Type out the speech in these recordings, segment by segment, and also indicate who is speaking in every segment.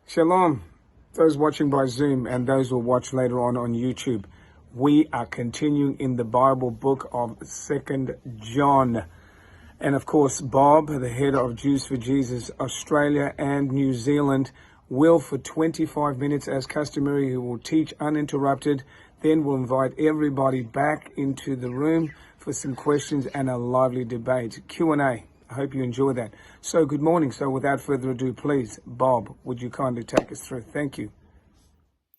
Speaker 1: Shalom, those watching by Zoom and those who will watch later on YouTube. We are continuing in the Bible book of 2nd John. And of course, Bob, the head of Jews for Jesus Australia and New Zealand, will for 25 minutes as customary, he will teach uninterrupted. Then we'll invite everybody back into the room for some questions and a lively debate. Q&A. I hope you enjoy that. So good morning. So without further ado, please, Bob, would you kindly take us through? Thank you.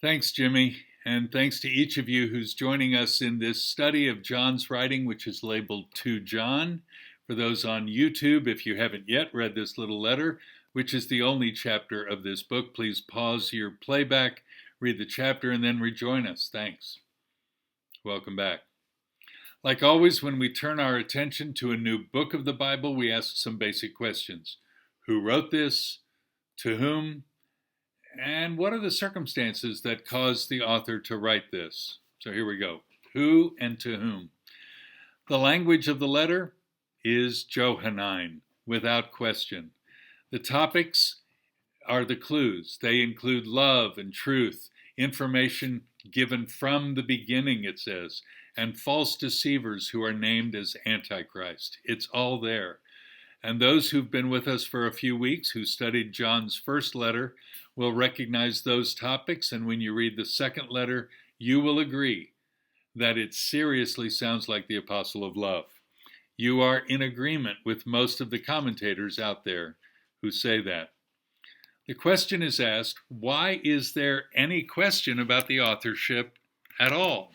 Speaker 2: Thanks, Jimmy. And thanks to each of you who's joining us in this study of John's writing, which is labeled To John. For those on YouTube, if you haven't yet read this little letter, which is the only chapter of this book, please pause your playback, read the chapter, and then rejoin us. Thanks. Welcome back. Like always, when we turn our attention to a new book of the Bible, we ask some basic questions. Who wrote this? To whom? And what are the circumstances that caused the author to write this? So here we go. Who and to whom? The language of the letter is Johannine, without question. The topics are the clues. They include love and truth, information given from the beginning, it says, and false deceivers who are named as Antichrist. It's all there. And those who've been with us for a few weeks, who studied John's first letter, will recognize those topics. And when you read the second letter, you will agree that it seriously sounds like the Apostle of Love. You are in agreement with most of the commentators out there who say that. The question is asked, why is there any question about the authorship at all?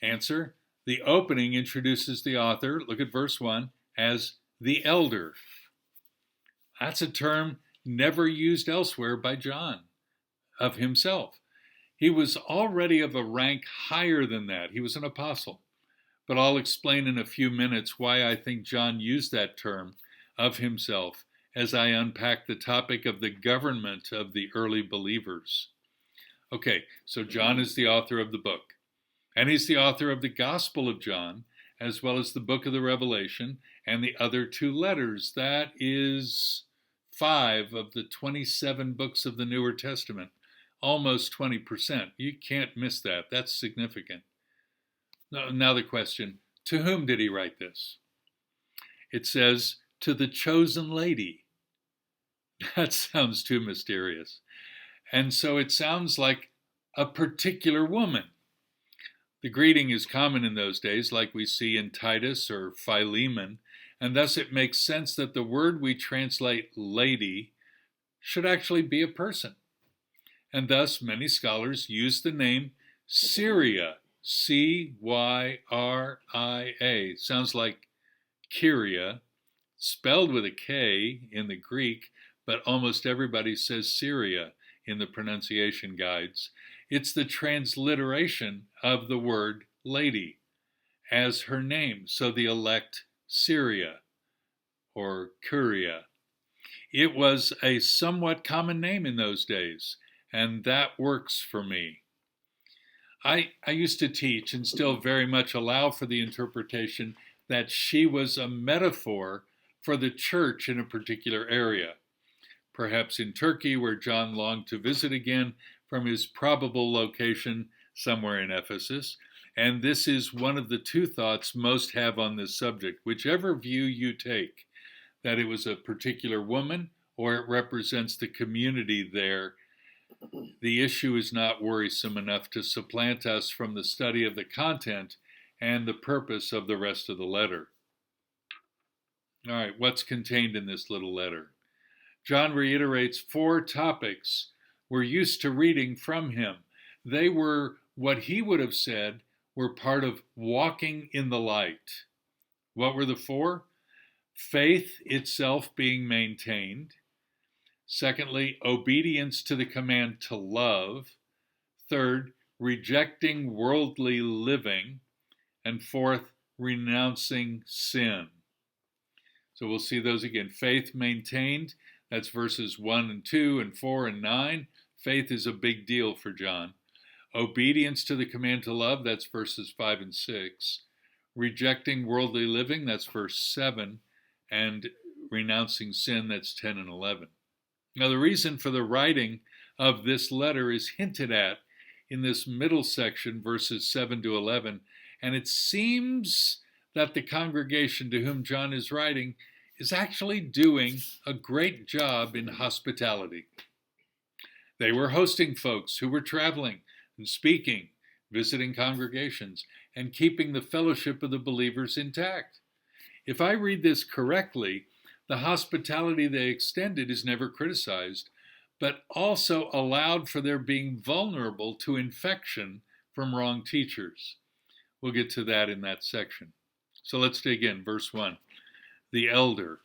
Speaker 2: Answer, the opening introduces the author, look at verse 1, as the elder. That's a term never used elsewhere by John of himself. He was already of a rank higher than that. He was an apostle. But I'll explain in a few minutes why I think John used that term of himself as I unpack the topic of the government of the early believers. Okay, so John is the author of the book. And he's the author of the Gospel of John, as well as the book of the Revelation and the other two letters. That is 5 of the 27 books of the Newer Testament, almost 20%. You can't miss that. That's significant. Now the question, to whom did he write this? It says, to the chosen lady. That sounds too mysterious. And so it sounds like a particular woman. The greeting is common in those days, like we see in Titus or Philemon, and thus it makes sense that the word we translate lady should actually be a person. And thus many scholars use the name Syria, C-Y-R-I-A. Sounds like Kyria, spelled with a K in the Greek, but almost everybody says Syria in the pronunciation guides. It's the transliteration of the word lady as her name, so the elect Syria or Curia. It was a somewhat common name in those days, and that works for me. I used to teach and still very much allow for the interpretation that she was a metaphor for the church in a particular area. Perhaps in Turkey, where John longed to visit again from his probable location somewhere in Ephesus. And this is one of the two thoughts most have on this subject, whichever view you take, that it was a particular woman or it represents the community there. The issue is not worrisome enough to supplant us from the study of the content and the purpose of the rest of the letter. All right, what's contained in this little letter? John reiterates 4 topics we're used to reading from him. They were what he would have said were part of walking in the light. What were the 4? Faith itself being maintained. Secondly, obedience to the command to love. Third, rejecting worldly living. And fourth, renouncing sin. So we'll see those again. Faith maintained, that's verses 1 and 2 and 4 and 9. Faith is a big deal for John. Obedience to the command to love, that's verses 5 and 6. Rejecting worldly living, that's verse 7. And renouncing sin, that's 10 and 11. Now, the reason for the writing of this letter is hinted at in this middle section, verses 7 to 11, and it seems that the congregation to whom John is writing is actually doing a great job in hospitality. They were hosting folks who were traveling and speaking, visiting congregations, and keeping the fellowship of the believers intact. If I read this correctly, the hospitality they extended is never criticized, but also allowed for their being vulnerable to infection from wrong teachers. We'll get to that in that section. So let's dig in. Verse 1. The elder.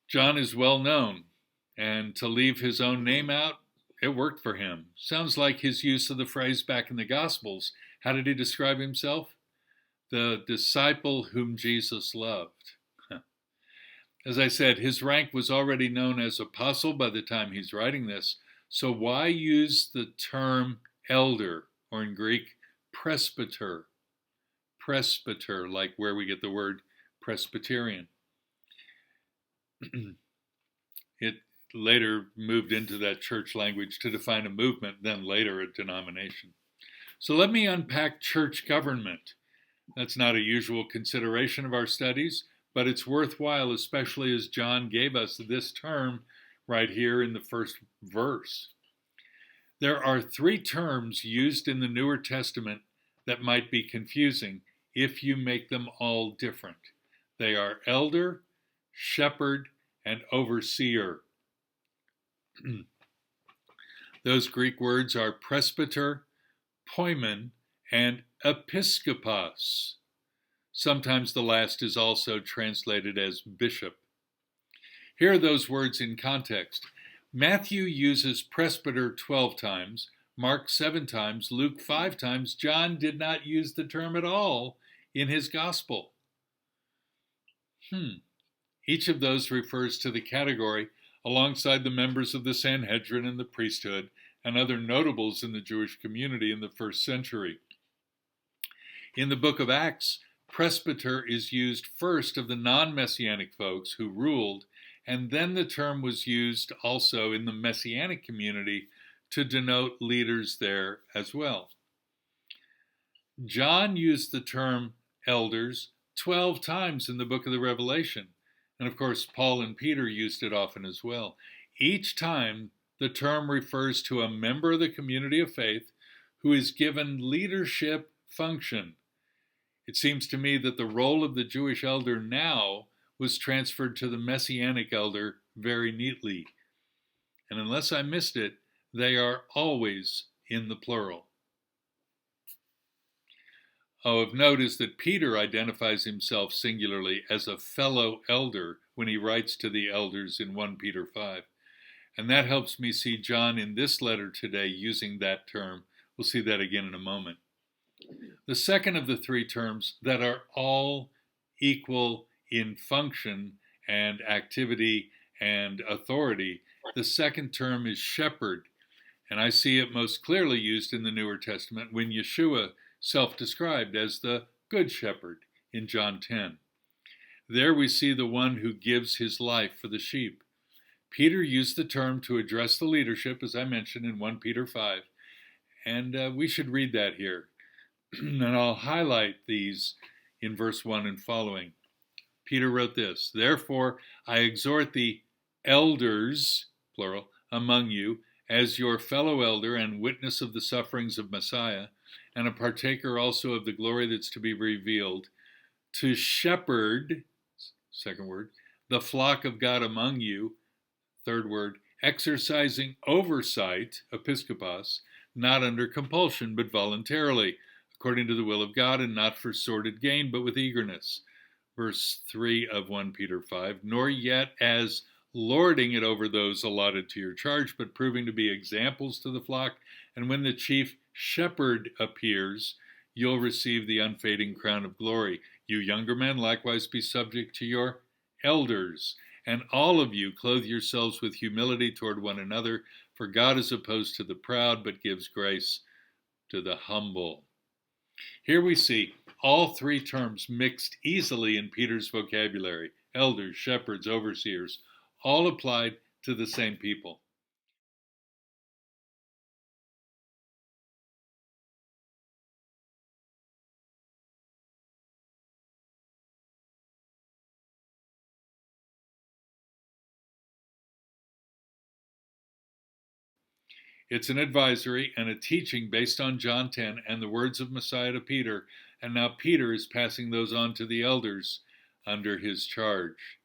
Speaker 2: John is well known, and to leave his own name out, it worked for him. Sounds like his use of the phrase back in the Gospels. How did he describe himself? The disciple whom Jesus loved. As I said, his rank was already known as apostle by the time he's writing this, so why use the term elder, or in Greek, presbyter? Presbyter, like where we get the word Presbyterian. It later moved into that church language to define a movement, then later a denomination. So let me unpack church government. That's not a usual consideration of our studies, but it's worthwhile, especially as John gave us this term right here in the first verse. There are three terms used in the Newer Testament that might be confusing if you make them all different. They are elder, shepherd, and overseer. Those Greek words are presbyter, poimen, and episkopos. Sometimes the last is also translated as bishop. Here are those words in context. Matthew uses presbyter 12 times, Mark 7 times, Luke 5 times. John did not use the term at all in his gospel. Each of those refers to the category alongside the members of the Sanhedrin and the priesthood and other notables in the Jewish community in the first century. In the book of Acts, presbyter is used first of the non-messianic folks who ruled, and then the term was used also in the messianic community to denote leaders there as well. John used the term elders 12 times in the book of the Revelation, and of course Paul and Peter used it often as well. Each time the term refers to a member of the community of faith who is given leadership function. It seems to me that the role of the Jewish elder now was transferred to the Messianic elder very neatly. And unless I missed it, they are always in the plural. Of note is that Peter identifies himself singularly as a fellow elder when he writes to the elders in 1 Peter 5. And that helps me see John in this letter today using that term. We'll see that again in a moment. The second of the three terms that are all equal in function and activity and authority, the second term is shepherd. And I see it most clearly used in the Newer Testament when Yeshua self-described as the Good Shepherd in John 10. There we see the one who gives his life for the sheep. Peter used the term to address the leadership, as I mentioned in 1 Peter 5, and we should read that here. And I'll highlight these in verse 1 and following. Peter wrote this, "Therefore I exhort the elders, plural, among you, as your fellow elder and witness of the sufferings of Messiah, and a partaker also of the glory that's to be revealed, to shepherd," second word, "the flock of God among you," third word, "exercising oversight," episkopos, "not under compulsion, but voluntarily, according to the will of God, and not for sordid gain, but with eagerness." Verse 3 of 1 Peter 5, "Nor yet as lording it over those allotted to your charge, but proving to be examples to the flock. And when the chief shepherd appears, you'll receive the unfading crown of glory. You younger men likewise be subject to your elders. And all of you clothe yourselves with humility toward one another, for God is opposed to the proud, but gives grace to the humble." Here we see all three terms mixed easily in Peter's vocabulary: elders, shepherds, overseers, all applied to the same people. It's an advisory and a teaching based on John 10 and the words of Messiah to Peter, and now Peter is passing those on to the elders under his charge.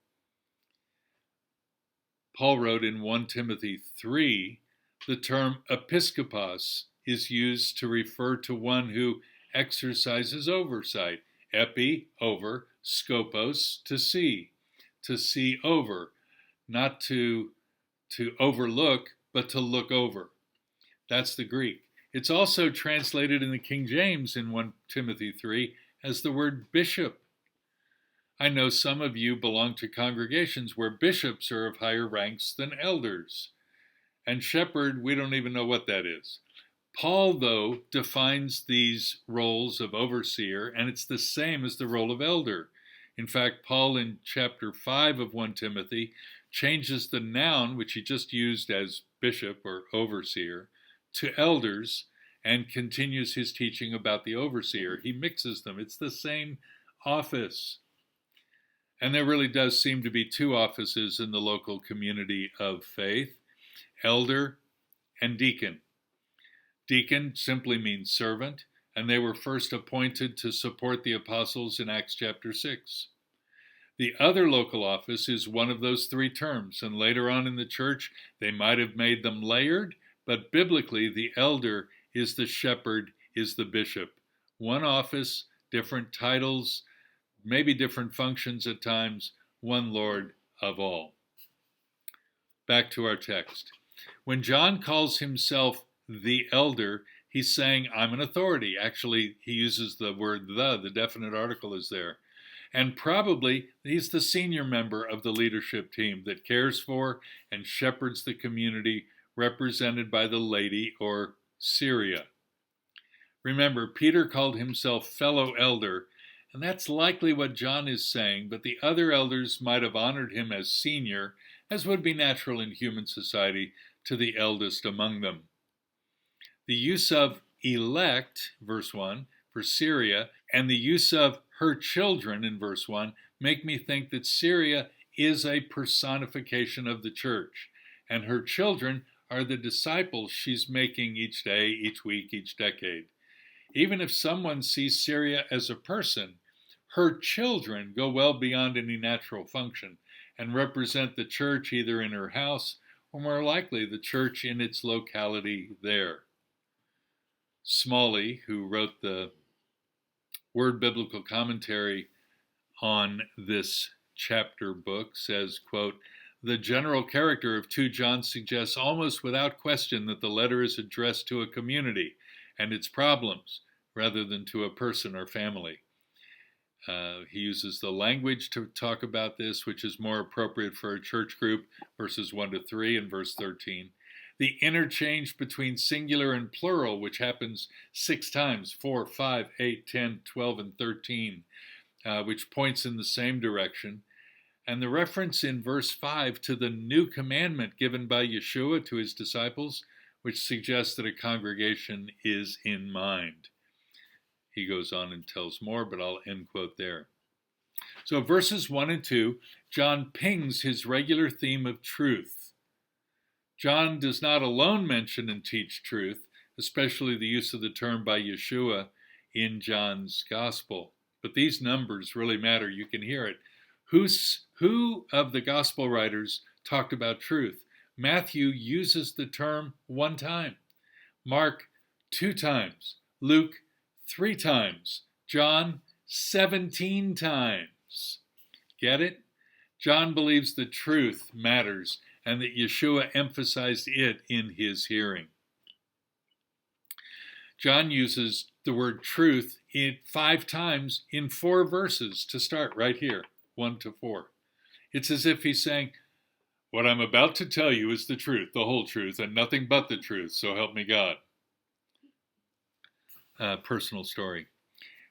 Speaker 2: Paul wrote in 1 Timothy 3, the term episkopos is used to refer to one who exercises oversight. Epi, over, skopos, to see over, not to overlook, but to look over. That's the Greek. It's also translated in the King James in 1 Timothy 3 as the word bishop. I know some of you belong to congregations where bishops are of higher ranks than elders. And shepherd, we don't even know what that is. Paul, though, defines these roles of overseer, and it's the same as the role of elder. In fact, Paul in chapter 5 of 1 Timothy changes the noun, which he just used as bishop or overseer, to elders, and continues his teaching about the overseer. He mixes them. It's the same office. And there really does seem to be two offices in the local community of faith, elder and deacon. Deacon simply means servant, and they were first appointed to support the apostles in Acts chapter 6. The other local office is one of those three terms, and later on in the church, they might have made them layered, but biblically, the elder is the shepherd, is the bishop. One office, different titles, maybe different functions at times, one Lord of all. Back to our text. When John calls himself the elder, he's saying, I'm an authority. Actually, he uses the word the definite article is there. And probably he's the senior member of the leadership team that cares for and shepherds the community represented by the lady or Syria. Remember, Peter called himself fellow elder, and that's likely what John is saying, but the other elders might have honored him as senior, as would be natural in human society, to the eldest among them. The use of elect, verse 1, for Syria, and the use of her children in verse 1 make me think that Syria is a personification of the church, and her children are the disciples she's making each day, each week, each decade. Even if someone sees Syria as a person, her children go well beyond any natural function and represent the church either in her house or more likely the church in its locality there. Smalley, who wrote the Word Biblical Commentary on this chapter book, says, quote, the general character of 2 John suggests almost without question that the letter is addressed to a community and its problems rather than to a person or family. He uses the language to talk about this, which is more appropriate for a church group, verses 1 to 3 and verse 13. The interchange between singular and plural, which happens 6 times, 4, 5, 8, 10, 12, and 13, which points in the same direction. And the reference in verse 5 to the new commandment given by Yeshua to his disciples, which suggests that a congregation is in mind. He goes on and tells more, but I'll end quote there. So verses 1 and 2, John pings his regular theme of truth. John does not alone mention and teach truth, especially the use of the term by Yeshua in John's gospel. But these numbers really matter. You can hear it. Who of the gospel writers talked about truth? Matthew uses the term 1 time. Mark 2 times. Luke 3 times. John 17 times. Get it? John believes the truth matters and that Yeshua emphasized it in his hearing. John uses the word truth 5 times in 4 verses to start right here, 1 to 4. It's as if he's saying, what I'm about to tell you is the truth, the whole truth, and nothing but the truth, so help me God. Personal story.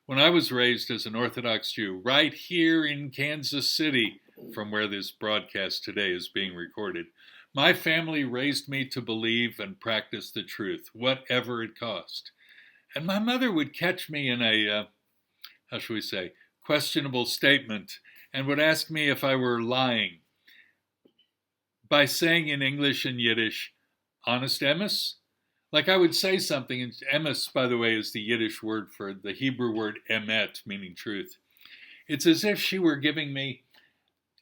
Speaker 2: When I was raised as an Orthodox Jew, right here in Kansas City, from where this broadcast today is being recorded, My family raised me to believe and practice the truth, whatever it cost. And my mother would catch me in a, how shall we say, questionable statement and would ask me if I were lying by saying in English and Yiddish, honest emes? Like I would say something, and emes, by the way, is the Yiddish word for the Hebrew word emet, meaning truth. It's as if she were giving me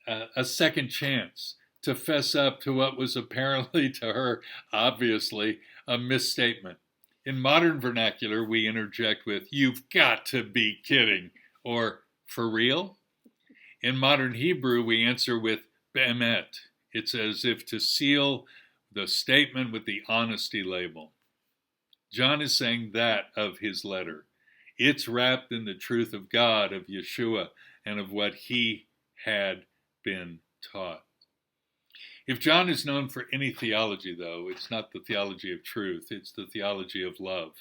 Speaker 2: a second chance to fess up to what was apparently to her, obviously, a misstatement. In modern vernacular, we interject with, you've got to be kidding, or for real? In modern Hebrew, we answer with be'emet. It's as if to seal the statement with the honesty label. John is saying that of his letter. It's wrapped in the truth of God, of Yeshua, and of what he had been taught. If John is known for any theology, though, it's not the theology of truth, it's the theology of love.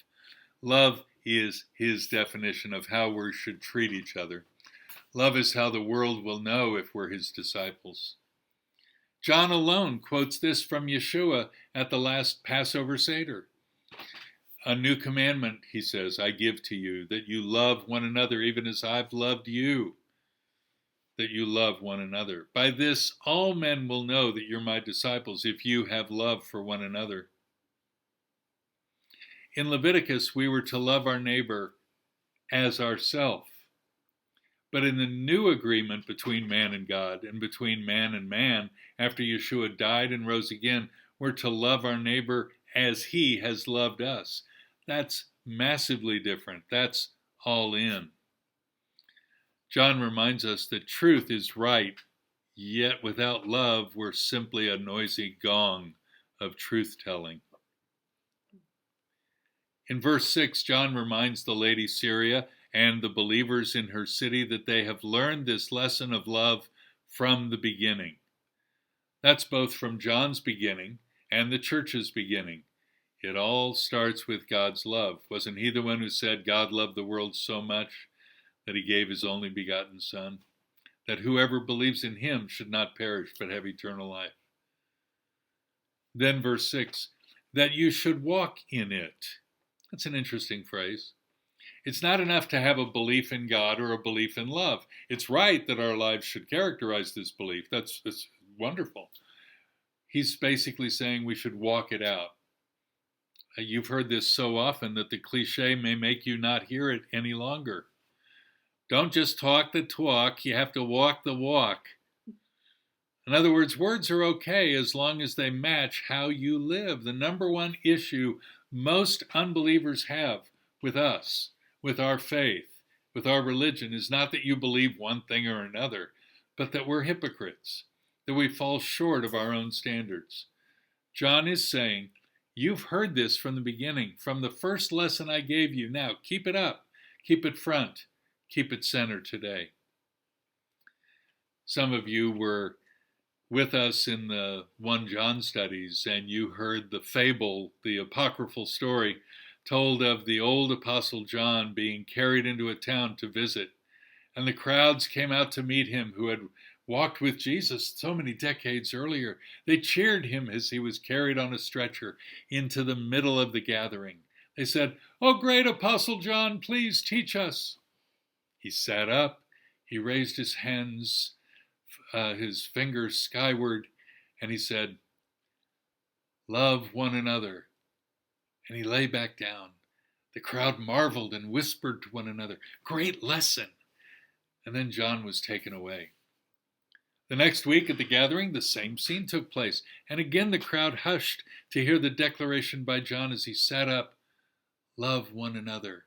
Speaker 2: Love is his definition of how we should treat each other. Love is how the world will know if we're his disciples. John alone quotes this from Yeshua at the last Passover Seder. A new commandment, he says, I give to you, that you love one another even as I've loved you, that you love one another. By this, all men will know that you're my disciples if you have love for one another. In Leviticus, we were to love our neighbor as ourself. But in the new agreement between man and God and between man and man, after Yeshua died and rose again, we're to love our neighbor as he has loved us. That's massively different. That's all in. John reminds us that truth is right, yet without love, we're simply a noisy gong of truth-telling. In verse 6, John reminds the lady Syria and the believers in her city that they have learned this lesson of love from the beginning. That's both from John's beginning and the church's beginning. It all starts with God's love. Wasn't he the one who said God loved the world so much that he gave his only begotten Son, that whoever believes in him should not perish but have eternal life? Then verse 6, that you should walk in it. That's an interesting phrase. It's not enough to have a belief in God or a belief in love. It's right that our lives should characterize this belief. That's wonderful. He's basically saying we should walk it out. You've heard this so often that the cliche may make you not hear it any longer. Don't just talk the talk, you have to walk the walk. In other words, words are okay as long as they match how you live. The number one issue most unbelievers have with us, with our faith, with our religion, is not that you believe one thing or another, but that we're hypocrites, that we fall short of our own standards. John is saying, you've heard this from the beginning, from the first lesson I gave you. Now, keep it up, keep it front, keep it center today. Some of you were with us in the 1 John studies, and you heard the fable, the apocryphal story, told of the old Apostle John being carried into a town to visit. And the crowds came out to meet him who had walked with Jesus so many decades earlier. They cheered him as he was carried on a stretcher into the middle of the gathering. They said, "Oh, great Apostle John, please teach us." He sat up, he raised his hands, his fingers skyward, and he said, "Love one another." And he lay back down. The crowd marveled and whispered to one another, "Great lesson." And then John was taken away. The next week at the gathering, the same scene took place. And again the crowd hushed to hear the declaration by John as he sat up, "Love one another."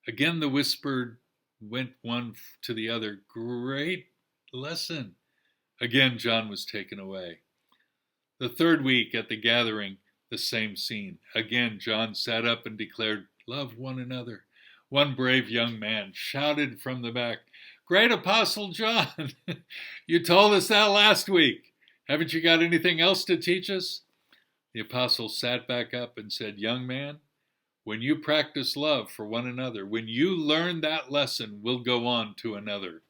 Speaker 2: Again the whisper went one to the other, "Great lesson." Again John was taken away. The third week at the gathering, the same scene. Again, John sat up and declared, "Love one another." One brave young man shouted from the back, "Great Apostle John, you told us that last week. Haven't you got anything else to teach us?" The apostle sat back up and said, "Young man, when you practice love for one another, when you learn that lesson, we'll go on to another."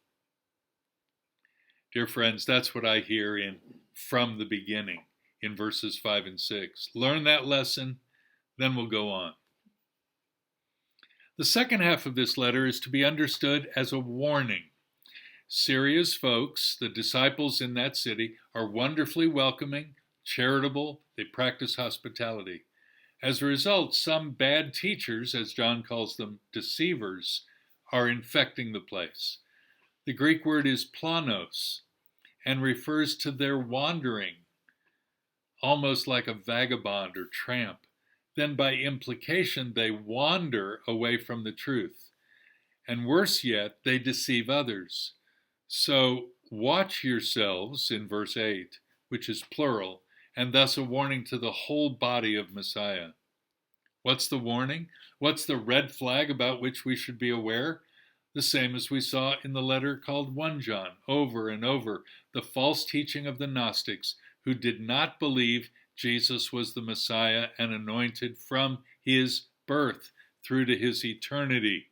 Speaker 2: Dear friends, that's what I hear in "from the beginning." in verses 5 and 6. Learn that lesson, then we'll go on. The second half of this letter is to be understood as a warning. Syria's folks, the disciples in that city, are wonderfully welcoming, charitable, they practice hospitality. As a result, some bad teachers, as John calls them, deceivers, are infecting the place. The Greek word is planos and refers to their wandering, almost like a vagabond or tramp. Then by implication, they wander away from the truth. And worse yet, they deceive others. So watch yourselves in verse 8, which is plural, and thus a warning to the whole body of Messiah. What's the warning? What's the red flag about which we should be aware? The same as we saw in the letter called 1 John, over and over, the false teaching of the Gnostics who did not believe Jesus was the Messiah and anointed from his birth through to his eternity.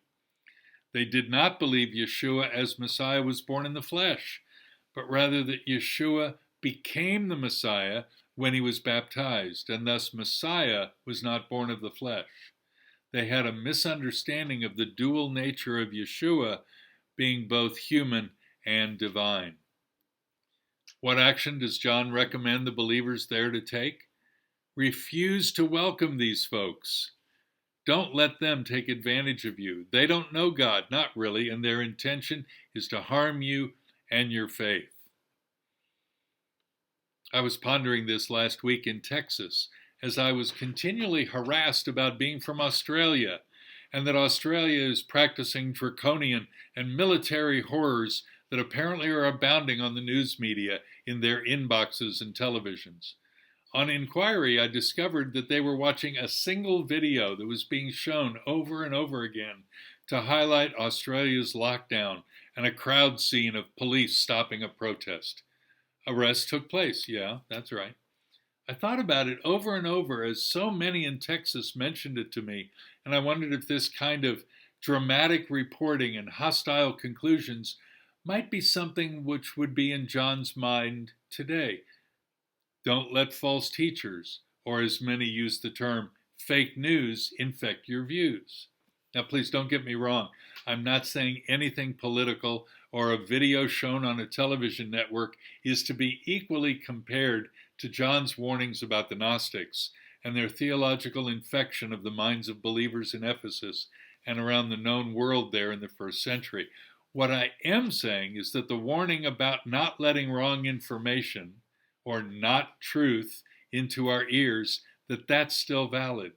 Speaker 2: They did not believe Yeshua as Messiah was born in the flesh, but rather that Yeshua became the Messiah when he was baptized, and thus Messiah was not born of the flesh. They had a misunderstanding of the dual nature of Yeshua being both human and divine. What action does John recommend the believers there to take? Refuse to welcome these folks. Don't let them take advantage of you. They don't know God, not really, and their intention is to harm you and your faith. I was pondering this last week in Texas as I was continually harassed about being from Australia and that Australia is practicing draconian and military horrors that apparently are abounding on the news media in their inboxes and televisions. On inquiry, I discovered that they were watching a single video that was being shown over and over again to highlight Australia's lockdown and a crowd scene of police stopping a protest. Arrests took place, yeah, that's right. I thought about it over and over as so many in Texas mentioned it to me, and I wondered if this kind of dramatic reporting and hostile conclusions might be something which would be in John's mind today. Don't let false teachers, or as many use the term, fake news, infect your views. Now, please don't get me wrong. I'm not saying anything political or a video shown on a television network is to be equally compared to John's warnings about the Gnostics and their theological infection of the minds of believers in Ephesus and around the known world there in the first century. What I am saying is that the warning about not letting wrong information or not truth into our ears, that's still valid.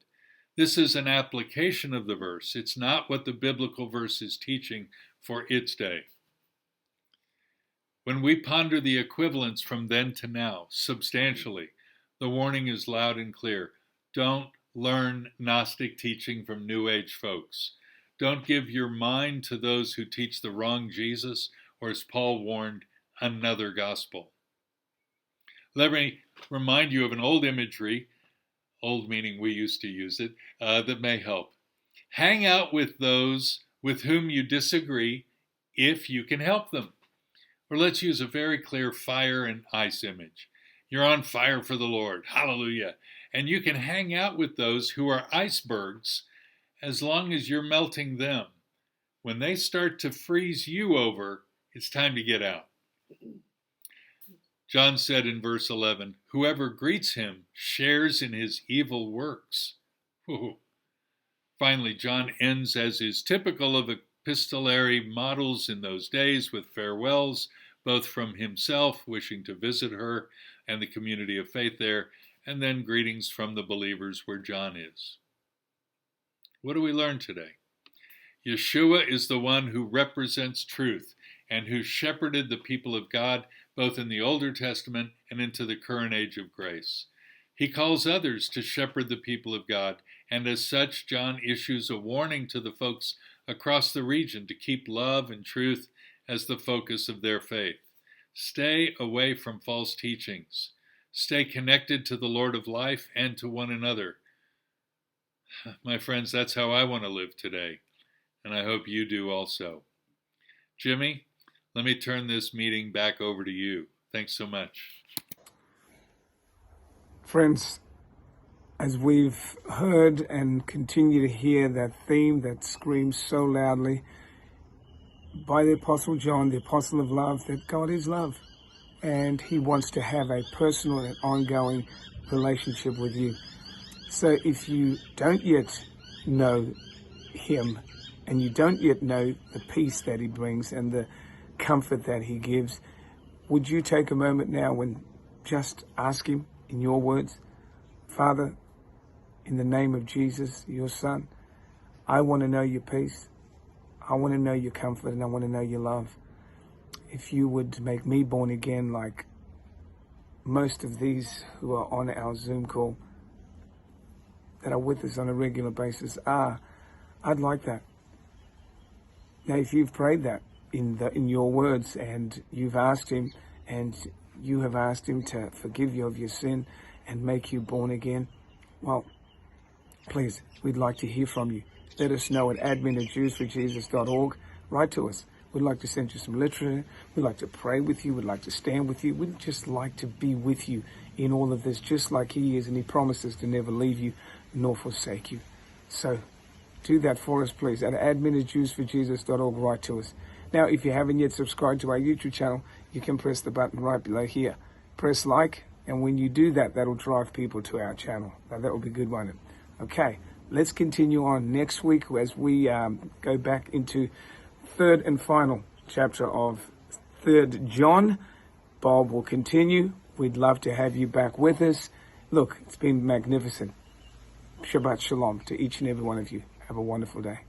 Speaker 2: This is an application of the verse. It's not what the biblical verse is teaching for its day. When we ponder the equivalence from then to now, substantially, the warning is loud and clear. Don't learn Gnostic teaching from New Age folks. Don't give your mind to those who teach the wrong Jesus, or as Paul warned, another gospel. Let me remind you of an old imagery, old meaning we used to use it, that may help. Hang out with those with whom you disagree if you can help them. Or let's use a very clear fire and ice image. You're on fire for the Lord, hallelujah. And you can hang out with those who are icebergs as long as you're melting them. When they start to freeze you over, it's time to get out. John said in verse 11, whoever greets him shares in his evil works. Ooh. Finally, John ends as is typical of epistolary models in those days with farewells, both from himself, wishing to visit her and the community of faith there, and then greetings from the believers where John is. What do we learn today? Yeshua is the one who represents truth and who shepherded the people of God both in the Older Testament and into the current age of grace. He calls others to shepherd the people of God, and as such, John issues a warning to the folks across the region to keep love and truth as the focus of their faith. Stay away from false teachings. Stay connected to the Lord of life and to one another. My friends, that's how I want to live today, and I hope you do also. Jimmy, let me turn this meeting back over to you. Thanks so much.
Speaker 1: Friends, as we've heard and continue to hear that theme that screams so loudly by the Apostle John, the Apostle of Love, that God is love. And he wants to have a personal and ongoing relationship with you. So if you don't yet know him, and you don't yet know the peace that he brings and the comfort that he gives, would you take a moment now and just ask him in your words, Father, in the name of Jesus, your Son, I want to know your peace. I want to know your comfort, and I want to know your love. If you would make me born again like most of these who are on our Zoom call, that are with us on a regular basis, I'd like that. Now, if you've prayed that in your words, and you've asked him, and you have asked him to forgive you of your sin and make you born again, well, please, we'd like to hear from you. Let us know at admin@jewsforjesus.org. Write to us. We'd like to send you some literature. We'd like to pray with you. We'd like to stand with you. We'd just like to be with you in all of this, just like he is, and he promises to never leave you nor forsake you. So do that for us, please. At admin@jewsforjesus.org, write to us. Now, if you haven't yet subscribed to our YouTube channel, you can press the button right below here. Press like, and when you do that, that'll drive people to our channel. Now, that will be good one. Okay, let's continue on next week as we go back into third and final chapter of 3rd John. Bob will continue. We'd love to have you back with us. Look, it's been magnificent. Shabbat Shalom to each and every one of you. Have a wonderful day.